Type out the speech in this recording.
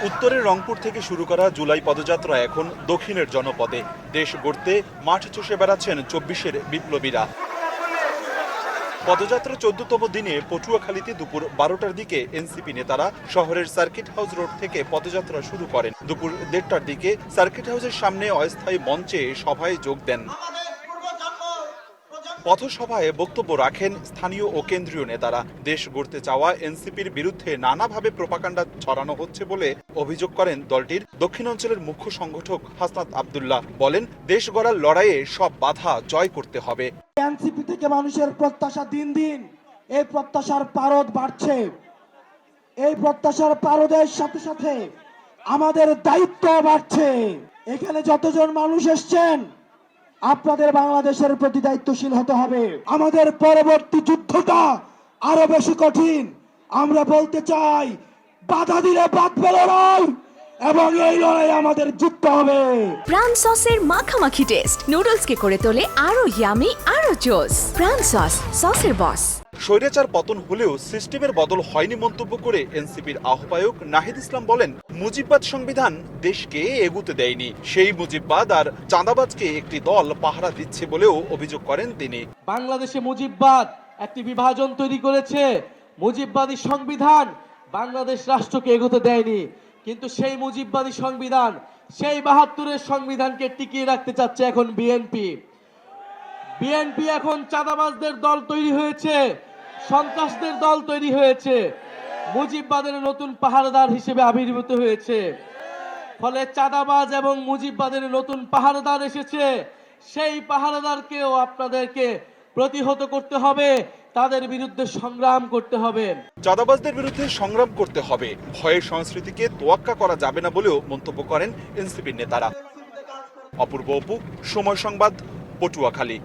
উত্তরের রংপুর থেকে শুরু করা জুলাই পদযাত্রা এখন দক্ষিণের জনপদে। দেশ গড়তে মাঠ চষে বেড়াচ্ছেন ২৪-এর বিপ্লবীরা। পদযাত্রা ১৪তম দিনে পটুয়াখালীতে দুপুর ১২টার দিকে এনসিপি নেতারা শহরের সার্কিট হাউস রোড থেকে পদযাত্রা শুরু করেন। দুপুর ১:৩০টার দিকে সার্কিট হাউসের সামনে অস্থায়ী মঞ্চে সভায় যোগ দেন। পথসভায় বক্তব্য রাখেন স্থানীয় ও কেন্দ্রীয় নেতারা। দেশ গড়তে চাওয়া এনসিপির বিরুদ্ধে নানাভাবে প্রোপাগান্ডা ছড়ানো হচ্ছে বলে অভিযোগ করেন দলটির দক্ষিণাঞ্চলের মুখ্য সংগঠক হাসনাত আব্দুল্লাহ। বলেন, দেশ গড়ার লড়াইয়ে সব বাধা জয় করতে হবে। এনসিপি থেকে মানুষের প্রত্যাশা দিন দিন এই প্রত্যাশার পারদ বাড়ছে। এই প্রত্যাশার পারদের সাথে সাথে আমাদের দায়িত্ব বাড়ছে। এখানে যতজন মানুষ এসছেন, আপনাদের বাংলাদেশের প্রতি দায়িত্বশীল হতে হবে। আমাদের পরবর্তী যুদ্ধটা আরো বেশি কঠিন। আমরা বলতে চাই, বাধা দিলে বাঁধবে লড়াই, এবং এই লড়াই আমাদের জিততে হবে। প্রাণ সসের মাখামাখি টেস্ট নুডলসকে করে তোলে আরো ইয়ামি, আরো জোস। প্রাণ সস, সসের বস। স্বৈরাচার পতন হলেও সিস্টেমের বদল হয়নি মন্তব্য করে এনসিপির আহ্বায়ক নাহিদ ইসলাম বলেন, মুজিববাদ সংবিধান দেশকে এগুতে দেয়নি। সেই মুজিববাদ আর চাঁদাবাজকে একটি দল পাহারা দিচ্ছে বলেও অভিযোগ করেন তিনি। বাংলাদেশে মুজিববাদ একটি বিভাজন তৈরি করেছে। মুজিববাদী সংবিধান বাংলাদেশ রাষ্ট্রকে এগোতে দেয়নি, কিন্তু সেই মুজিববাদী সংবিধান, সেই ৭২-এর সংবিধানকে টিকিয়ে রাখতে চাচ্ছে এখন বিএনপি। বিএনপি এখন চাঁদাবাজদের দল তৈরি হয়েছে, সন্ত্রাসদের দল তৈরি হয়েছে, মুজিববাদের নতুন পাহারাদার হিসেবে আবির্ভূত হয়েছে। ফলে চাঁদাবাজ এবং মুজিববাদের নতুন পাহারাদার এসেছে। সেই পাহারাদারকেও আপনাদেরকে প্রতিহত করতে হবে, তাদের বিরুদ্ধে সংগ্রাম করতে হবে। চাঁদাবাজদের বিরুদ্ধে সংগ্রাম করতে হবে, ভয়ের সংস্কৃতিকে তোয়াক্কা করা যাবে না বলেও মন্তব্য করেন এনসিপির নেতারা। অপূর্ব অপু, সময় সংবাদ, পটুয়াখালী।